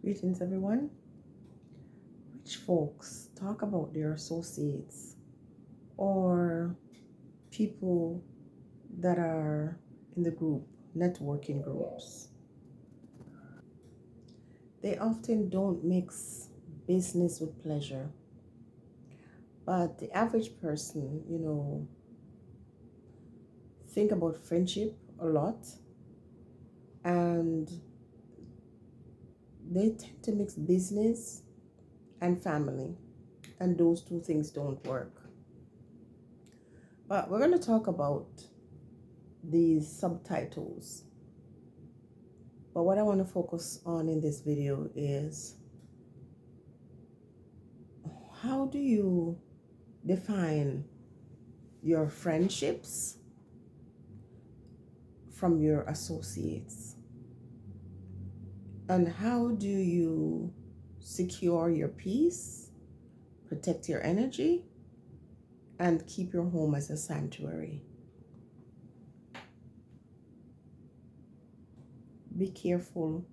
Greetings, everyone. Rich folks talk about their associates or people that are in the group, networking groups. They often don't mix business with pleasure, but the average person, think about friendship a lot, and they tend to mix business and family, and those two things don't work. But we're going to talk about these subtitles. But what I want to focus on in this video is, how do you define your friendships from your associates? And how do you secure your peace, protect your energy, and keep your home as a sanctuary? Be careful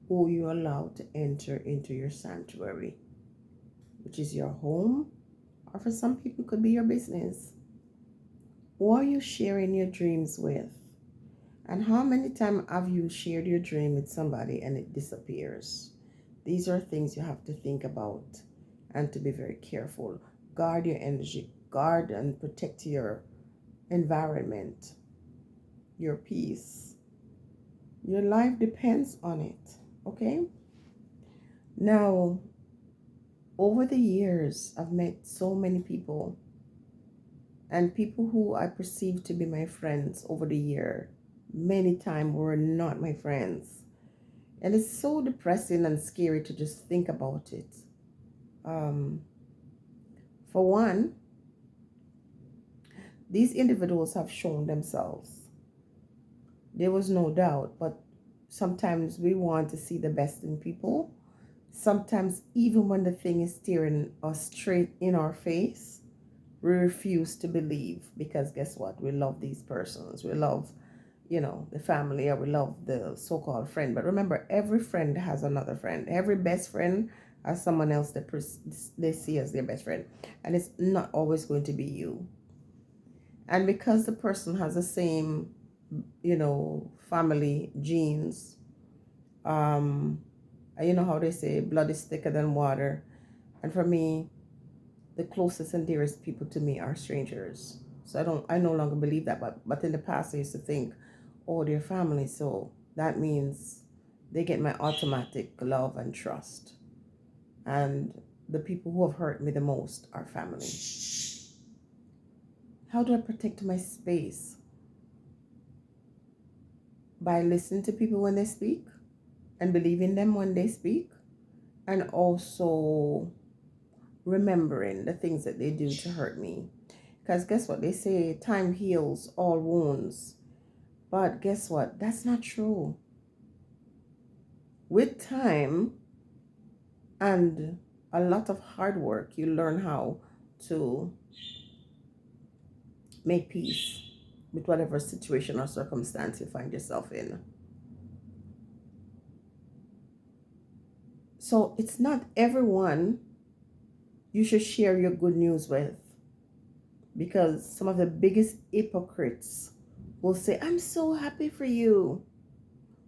who you allow to enter into your sanctuary, which is your home, or for some people, it could be your business. Who are you sharing your dreams with? And how many times have you shared your dream with somebody and it disappears? These are things you have to think about and to be very careful. Guard your energy, guard and protect your environment, your peace. Your life depends on it, okay? Now, over the years, I've met so many people, and people who I perceive to be my friends over the year many times were not my friends. And it's so depressing and scary to just think about it. For one, these individuals have shown themselves. There was no doubt, but sometimes we want to see the best in people. Sometimes, even when the thing is staring us straight in our face, we refuse to believe, because guess what? We love these persons. We love, the family, or we love the so-called friend. But remember, every friend has another friend. Every best friend has someone else that they see as their best friend. And it's not always going to be you. And because the person has the same, family genes, you know how they say blood is thicker than water. And for me, the closest and dearest people to me are strangers. So I no longer believe that. But in the past, I used to think, oh, they're family, so that means they get my automatic love and trust. And the people who have hurt me the most are family. How do I protect my space? By listening to people when they speak and believing them when they speak, and also remembering the things that they do to hurt me. Because guess what? They say time heals all wounds. But guess what? That's not true. With time and a lot of hard work, you learn how to make peace with whatever situation or circumstance you find yourself in. So it's not everyone you should share your good news with, because some of the biggest hypocrites will say, I'm so happy for you.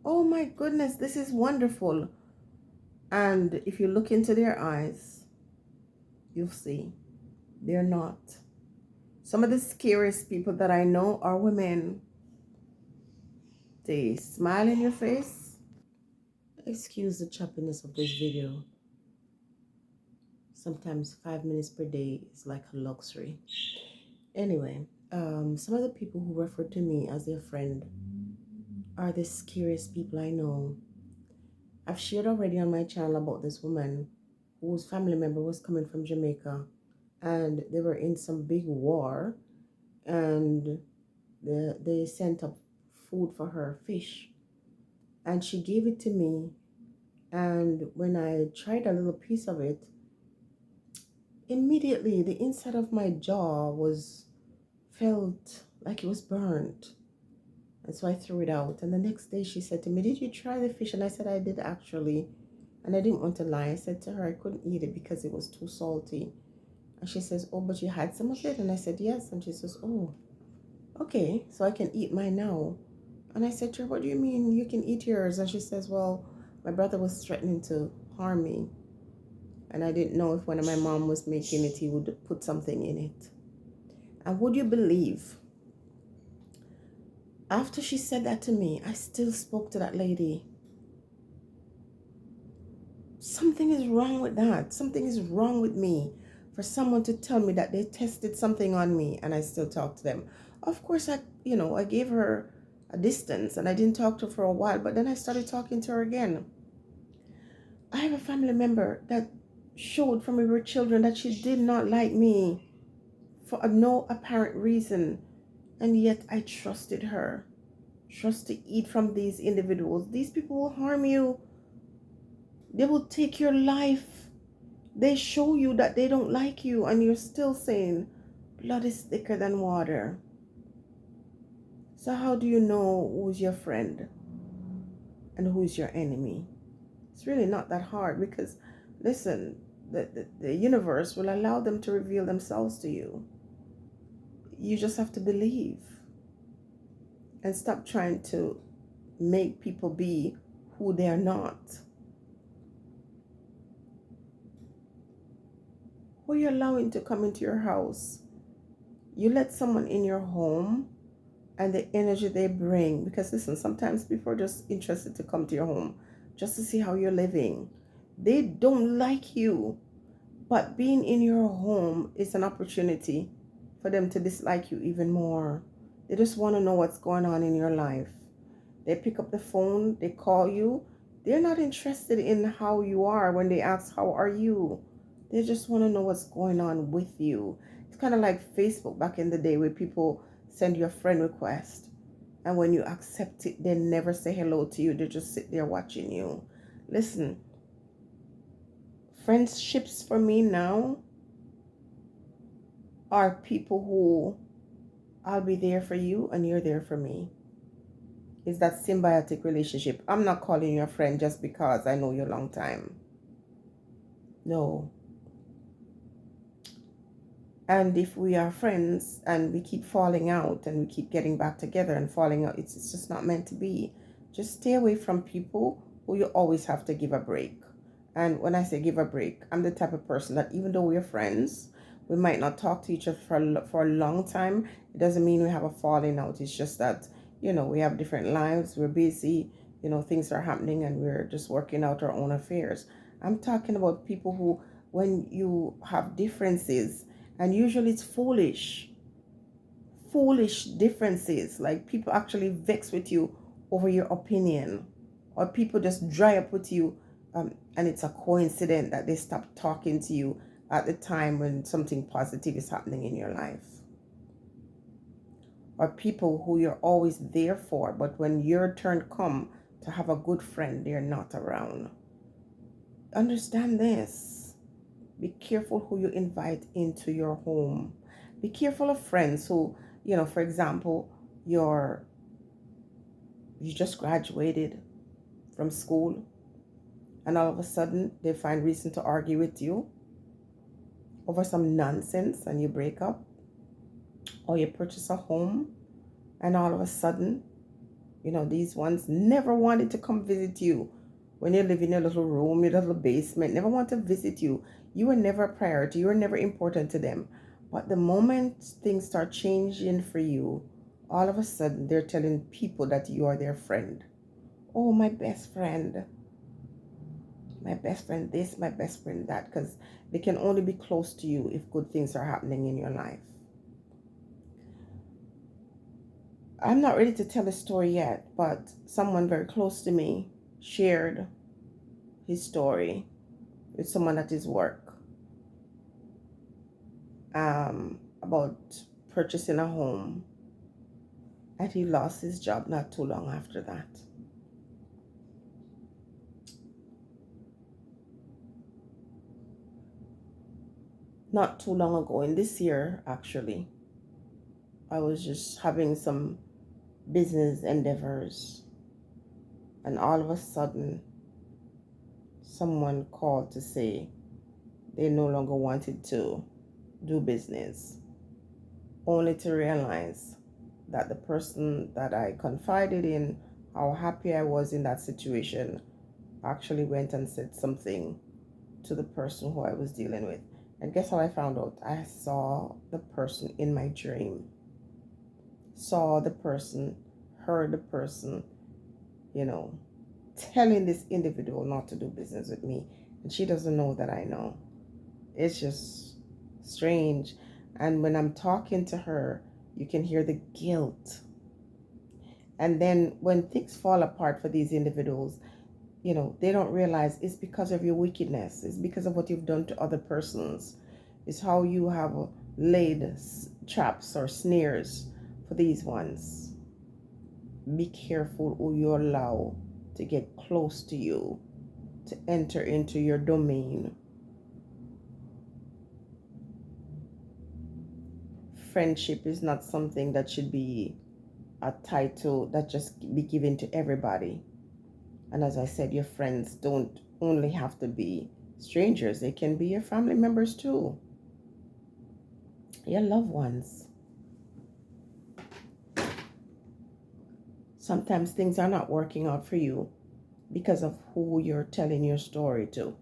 Oh my goodness, this is wonderful. And if you look into their eyes, you'll see they're not. Some of the scariest people that I know are women. They smile in your face. Excuse the choppiness of this video. Sometimes 5 minutes per day is like a luxury. Anyway, some of the people who refer to me as their friend are the scariest people I know. I've shared already on my channel about this woman whose family member was coming from Jamaica, and they were in some big war, and they sent up food for her, fish, and she gave it to me. And when I tried a little piece of it, immediately the inside of my jaw felt like it was burnt. And so I threw it out. And the next day she said to me, did you try the fish? And I said, I did actually. And I didn't want to lie. I said to her I couldn't eat it because it was too salty. And she says, oh, but you had some of it? And I said, yes. And she says, oh, okay, so I can eat mine now. And I said to her, what do you mean you can eat yours? And she says, well, my brother was threatening to harm me. And I didn't know if when my mom was making it, he would put something in it. And would you believe, after she said that to me, I still spoke to that lady. Something is wrong with that. Something is wrong with me for someone to tell me that they tested something on me and I still talk to them. Of course, I gave her a distance and I didn't talk to her for a while, but then I started talking to her again. I have a family member that showed from we were children that she did not like me for no apparent reason, and yet I trusted her. Trust to eat from these individuals. These people will harm you. They will take your life. They show you that they don't like you, and you're still saying blood is thicker than water. So how do you know who's your friend and who's your enemy? It's really not that hard because, listen, the universe will allow them to reveal themselves to you. You just have to believe and stop trying to make people be who they're not. Who are you allowing to come into your house? You let someone in your home and the energy they bring, because listen, sometimes people are just interested to come to your home just to see how you're living. They don't like you, but being in your home is an opportunity for them to dislike you even more. They just want to know what's going on in your life. They pick up the phone, they call you. They're not interested in how you are when they ask, how are you? They just want to know what's going on with you. It's kind of like Facebook back in the day where people send you a friend request. And when you accept it, they never say hello to you. They just sit there watching you. Listen, friendships for me now are people who I'll be there for you and you're there for me. It's that symbiotic relationship. I'm not calling you a friend just because I know you a long time. No. And if we are friends and we keep falling out and we keep getting back together and falling out, it's just not meant to be. Just stay away from people who you always have to give a break. And when I say give a break, I'm the type of person that even though we're friends, we might not talk to each other for a long time. It doesn't mean we have a falling out. It's just that, we have different lives. We're busy. Things are happening and we're just working out our own affairs. I'm talking about people who, when you have differences, and usually it's foolish differences, like people actually vex with you over your opinion, or people just dry up with you, and it's a coincidence that they stop talking to you at the time when something positive is happening in your life. Or people who you're always there for, but when your turn come to have a good friend, they're not around. Understand this. Be careful who you invite into your home. Be careful of friends who, for example, you just graduated from school and all of a sudden they find reason to argue with you over some nonsense and you break up, or you purchase a home and all of a sudden, these ones never wanted to come visit you when you live in your little room, your little basement, never want to visit you. You were never a priority. You were never important to them. But the moment things start changing for you, all of a sudden they're telling people that you are their friend. Oh, my best friend this, my best friend that, because they can only be close to you if good things are happening in your life. I'm not ready to tell a story yet, but someone very close to me shared his story with someone at his work, about purchasing a home, and he lost his job not too long after that. Not too long ago, in this year actually, I was just having some business endeavors, and all of a sudden someone called to say they no longer wanted to do business, only to realize that the person that I confided in, how happy I was in that situation, actually went and said something to the person who I was dealing with. And guess how I found out? I saw the person in my dream. Saw the person, heard the person, telling this individual not to do business with me. And she doesn't know that I know. It's just strange. And when I'm talking to her, you can hear the guilt. And then when things fall apart for these individuals, they don't realize it's because of your wickedness. It's because of what you've done to other persons. It's how you have laid traps or snares for these ones. Be careful who you allow to get close to you, to enter into your domain. Friendship is not something that should be a title that just be given to everybody. And as I said, your friends don't only have to be strangers. They can be your family members too. Your loved ones. Sometimes things are not working out for you because of who you're telling your story to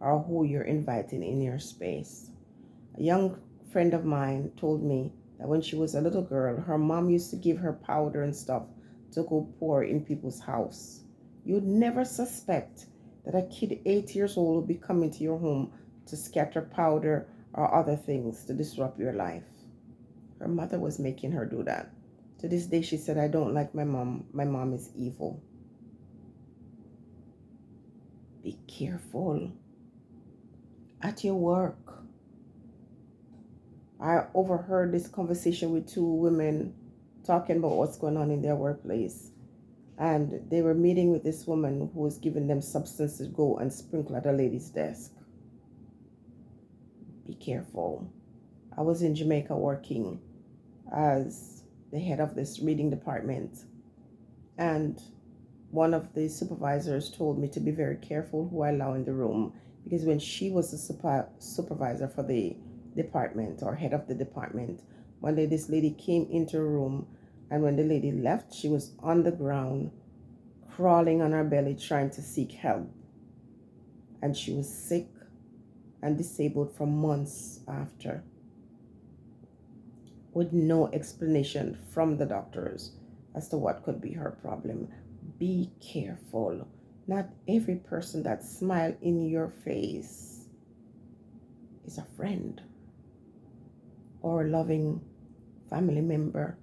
or who you're inviting in your space. A young friend of mine told me that when she was a little girl, her mom used to give her powder and stuff to go pour in people's house. You'd never suspect that a kid 8 years old would be coming to your home to scatter powder or other things to disrupt your life. Her mother was making her do that. To this day, she said, I don't like my mom. My mom is evil. Be careful. At your work, I overheard this conversation with two women talking about what's going on in their workplace. And they were meeting with this woman who was giving them substance to go and sprinkle at a lady's desk. Be careful. I was in Jamaica working as the head of this reading department. And one of the supervisors told me to be very careful who I allow in the room. Because when she was the supervisor for the department or head of the department, one day this lady came into a room, and when the lady left, she was on the ground crawling on her belly trying to seek help, and she was sick and disabled for months after, with no explanation from the doctors as to what could be her problem. Be careful. Not every person that smiles in your face is a friend or a loving family member.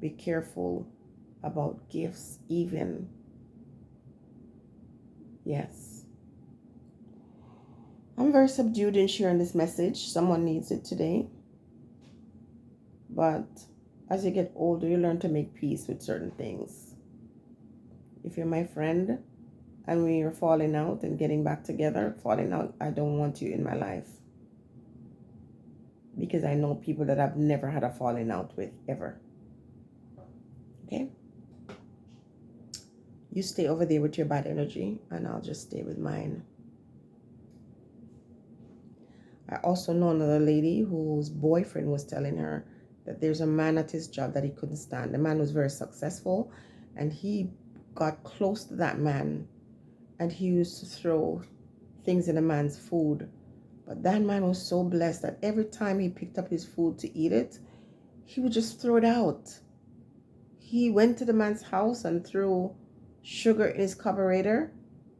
Be careful about gifts even. Yes. I'm very subdued in sharing this message. Someone needs it today. But as you get older, you learn to make peace with certain things. If you're my friend and we are falling out and getting back together, I don't want you in my life. Because I know people that I've never had a falling out with, ever. Okay? You stay over there with your bad energy, and I'll just stay with mine. I also know another lady whose boyfriend was telling her that there's a man at his job that he couldn't stand. The man was very successful, and he got close to that man, and he used to throw things in the man's food. But that man was so blessed that every time he picked up his food to eat it, he would just throw it out. He went to the man's house and threw sugar in his carburetor,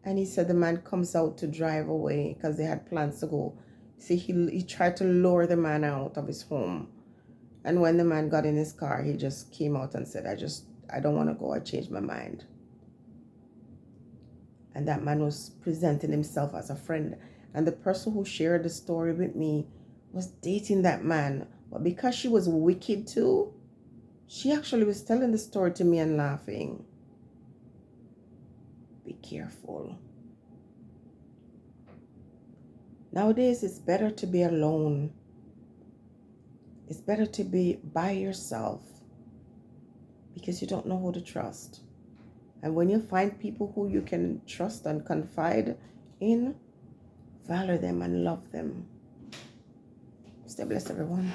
and he said the man comes out to drive away because they had plans to go. See, he tried to lure the man out of his home. And when the man got in his car, he just came out and said, I don't want to go. I changed my mind. And that man was presenting himself as a friend. And the person who shared the story with me was dating that man. But because she was wicked too, she actually was telling the story to me and laughing. Be careful. Nowadays, it's better to be alone. It's better to be by yourself because you don't know who to trust. And when you find people who you can trust and confide in, value them and love them. Stay blessed, everyone.